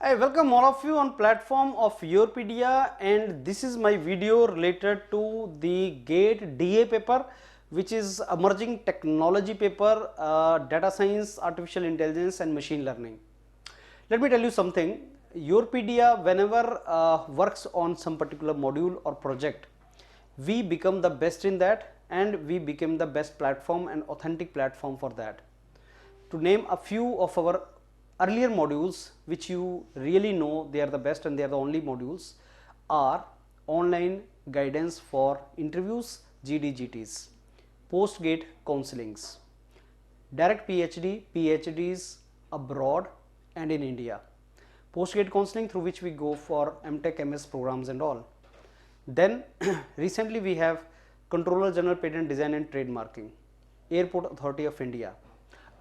I welcome all of you on platform of Yourpedia, and this is my video related to the GATE DA paper, which is emerging technology paper, data science, artificial intelligence and machine learning. Let me tell you something. Yourpedia, whenever works on some particular module or project, we become the best in that, and we become the best platform and authentic platform for that. To name a few of our earlier modules which you really know they are the best and they are the only modules are online guidance for interviews, GDGTs, post-gate counselings, direct PhD, PhDs abroad and in India, post-gate counseling through which we go for MTech, MS programs and all. Then recently we have Controller General Patent Design and Trademarking, Airport Authority of India.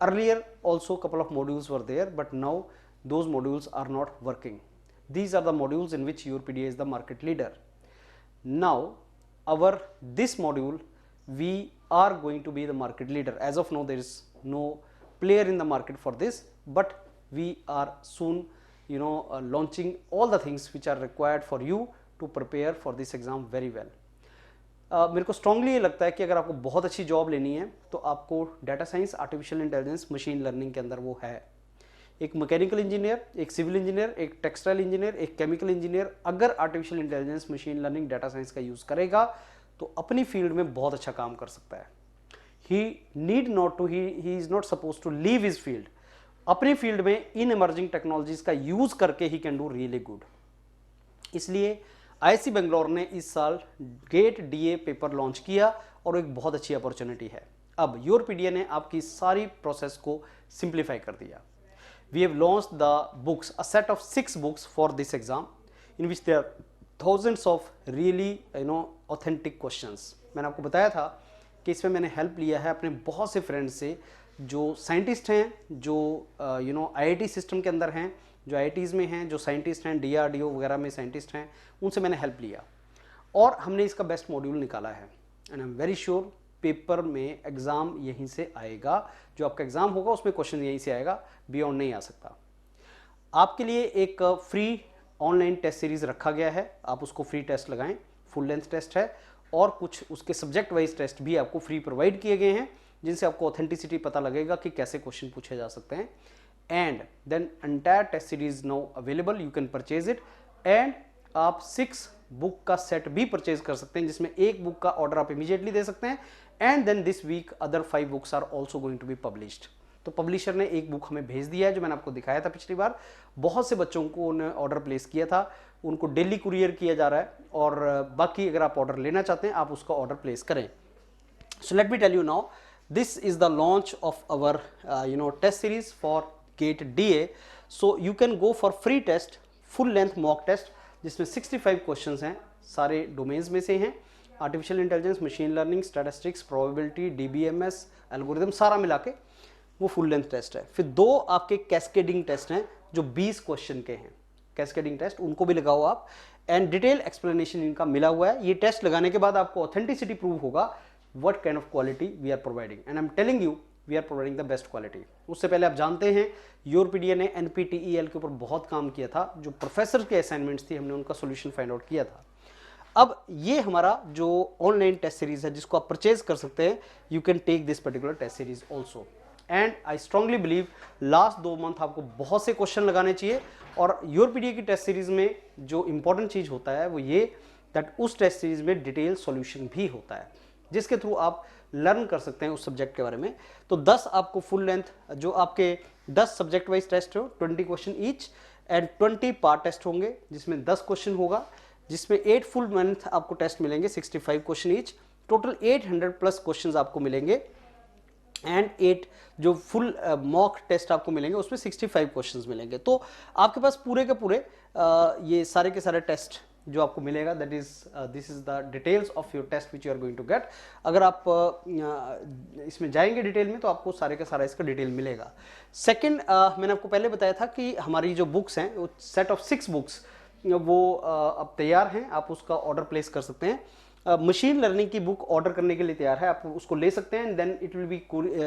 Earlier also couple of modules were there, but now those modules are not working. These are the modules in which Yourpedia is the market leader. Now this module we are going to be the market leader. As of now there is no player in the market for this, but we are soon launching all the things which are required for you to prepare for this exam very well. मेरे को strongly ये लगता है कि अगर आपको बहुत अच्छी जॉब लेनी है तो आपको data science, artificial intelligence, machine learning के अंदर वो है. एक मैकेनिकल इंजीनियर, एक सिविल इंजीनियर, एक टेक्सटाइल इंजीनियर, एक केमिकल इंजीनियर अगर artificial intelligence, machine learning, data science का यूज़ करेगा तो अपनी फील्ड में बहुत अच्छा काम कर सकता है. He is not suppose to leave his field. अपनी फील्ड में इन इमर्जिंग टेक्नोलॉजीज का यूज़ करके he can do really good. इसलिए IISc बेंगलोर ने इस साल गेट DA पेपर लॉन्च किया और एक बहुत अच्छी अपॉर्चुनिटी है. अब योरपीडिया ने आपकी सारी प्रोसेस को सिंप्लीफाई कर दिया. We have launch the books, a set of 6 books for this exam in which there are thousands of really authentic questions. मैंने आपको बताया था कि इसमें मैंने हेल्प लिया है अपने बहुत से फ्रेंड्स से जो साइंटिस्ट हैं, जो IIT सिस्टम के अंदर हैं, जो IITs में हैं, जो साइंटिस्ट हैं, DRDO वगैरह में साइंटिस्ट हैं, उनसे मैंने हेल्प लिया और हमने इसका बेस्ट मॉड्यूल निकाला है. And I am very sure paper में एग्ज़ाम यहीं से आएगा. जो आपका एग्ज़ाम होगा उसमें क्वेश्चन यहीं से आएगा, बियॉन्ड नहीं आ सकता. आपके लिए एक फ्री ऑनलाइन टेस्ट सीरीज़ रखा गया है. आप उसको फ्री टेस्ट लगाएं. फुल लेंथ टेस्ट है और कुछ उसके सब्जेक्ट वाइज टेस्ट भी आपको फ्री प्रोवाइड किए गए हैं जिनसे आपको ऑथेंटिसिटी पता लगेगा कि कैसे क्वेश्चन पूछे जा सकते हैं. And then entire test series now available, you can purchase it. And आप 6 बुक का सेट भी परचेज कर सकते हैं जिसमें एक बुक का ऑर्डर आप इमीडिएटली दे सकते हैं. And then this week other 5 books are also going to be published. तो पब्लिशर ने एक बुक हमें भेज दिया है जो मैंने आपको दिखाया था पिछली बार. बहुत से बच्चों को उन्होंने ऑर्डर प्लेस किया था, उनको डेली कुरियर किया जा रहा है और बाकी अगर आप ऑर्डर लेना चाहते हैं आप उसका ऑर्डर प्लेस करें. So let me tell you now, this is the launch of our test series for GATE DA. So you can go for free test, full length mock test जिसमें 65 questions हैं, सारे domains में से हैं. Artificial intelligence, machine learning, statistics, probability, DBMS, algorithm सारा मिला के वो फुल लेंथ टेस्ट है. फिर 2 आपके कैस्केडिंग टेस्ट हैं जो 20 क्वेश्चन के हैं. कैस्केडिंग टेस्ट उनको भी लगाओ आप. एंड डिटेल एक्सप्लेनेशन इनका मिला हुआ है. ये टेस्ट लगाने के बाद आपको ऑथेंटिसिटी प्रूव होगा what kind of quality we are providing. And I am telling you we are providing the best quality. उससे पहले आप जानते हैं योरपीडिया ने NPTEL के ऊपर बहुत काम किया था. जो प्रोफेसर के असाइनमेंट्स थी हमने उनका सोल्यूशन फाइंड आउट किया था. अब ये हमारा जो ऑनलाइन टेस्ट सीरीज है जिसको आप परचेज कर सकते हैं, you can take this particular test series also. And I strongly believe last 2 month आपको बहुत से क्वेश्चन लगाने चाहिए. और योरपीडिया की टेस्ट सीरीज में जो इंपॉर्टेंट चीज होता है वो ये दैट उस टेस्ट सीरीज में डिटेल सॉल्यूशन भी होता है जिसके थ्रू आप लर्न कर सकते हैं उस सब्जेक्ट के बारे में. तो 10 आपको फुल लेंथ जो आपके 10 सब्जेक्ट वाइज टेस्ट हो, 20 question each and 20 part test होंगे जिसमें 10 क्वेश्चन होगा, जिसमें 8 फुल लेंथ आपको टेस्ट मिलेंगे, 65 question each. Total 800 plus question आपको मिलेंगे एंड 8 जो फुल मॉक टेस्ट आपको मिलेंगे उसमें 65 क्वेश्चंस मिलेंगे. तो आपके पास पूरे के पूरे ये सारे के सारे टेस्ट जो आपको मिलेगा, that is this is the details of your test which you are going to get. अगर आप इसमें जाएंगे डिटेल में तो आपको सारे का सारा इसका डिटेल मिलेगा. सेकंड, मैंने आपको पहले बताया था कि हमारी जो बुक्स हैं वो सेट ऑफ 6 बुक्स वो अब तैयार हैं, आप उसका ऑर्डर प्लेस कर सकते हैं. मशीन लर्निंग की बुक ऑर्डर करने के लिए तैयार है, आप उसको ले सकते हैं. Then it will be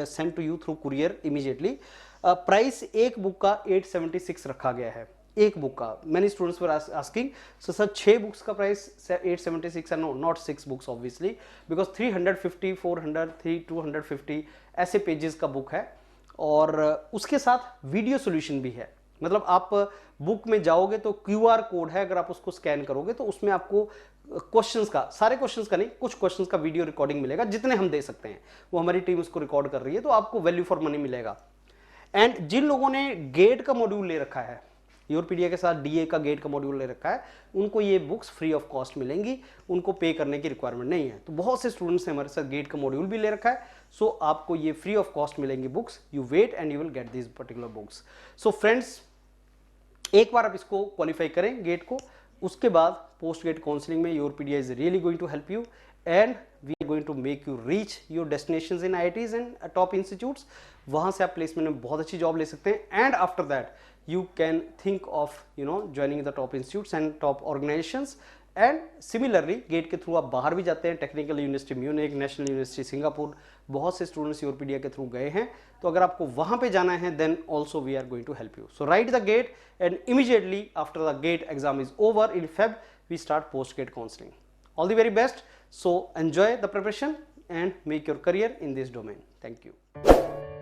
send to you through courier immediately. Price एक बुक का 876 रखा गया है. एक बुक का। Many students were asking sir 6 books का प्राइस 876 है। No, not 6 books obviously, because 350, 400, 250 ऐसे पेजेस का बुक है, और उसके साथ वीडियो सोल्यूशन भी है। मतलब आप बुक में जाओगे तो QR कोड है, अगर आप उसको स्कैन करोगे तो उसमें आपको क्वेश्चंस का, सारे क्वेश्चंस का नहीं, कुछ क्वेश्चंस का वीडियो रिकॉर्डिंग मिलेगा, जितने हम दे सकते हैं वो हमारी टीम उसको रिकॉर्ड कर रही है, तो आपको वैल्यू फॉर मनी मिलेगा। एंड जिन लोगों ने गेट का मॉड्यूल ले रखा है, योरपीडिया के साथ DA का गेट का मॉड्यूल ले रखा है, उनको ये बुक्स फ्री ऑफ कॉस्ट मिलेंगी, उनको पे करने की रिक्वायरमेंट नहीं है। तो बहुत से स्टूडेंट्स ने हमारे साथ गेट का मॉड्यूल भी ले रखा है, सो आपको ये फ्री ऑफ कॉस्ट मिलेंगी books. You wait and you will get this particular books. So friends, एक बार आप इसको क्वालिफाई करें गेट को, उसके बाद पोस्ट गेट काउंसलिंग में Yourpedia is really going to help you, and we are going to make you reach your destinations in IITs and top institutes. वहां से आप प्लेसमेंट में बहुत अच्छी जॉब ले सकते हैं, and after that you can think of joining the top institutes and top organizations. And similarly GATE के थ्रू आप बाहर भी जाते हैं, technical university Munich, national university Singapore, बहुत से स्टूडेंट्स योरपीडिया के थ्रू गए हैं। तो अगर आपको वहां पे जाना है, then also we are going to help you. So write the GATE, and immediately after the GATE exam is over in Feb, we start post gate counseling. All the very best. So enjoy the preparation and make your career in this domain. Thank you.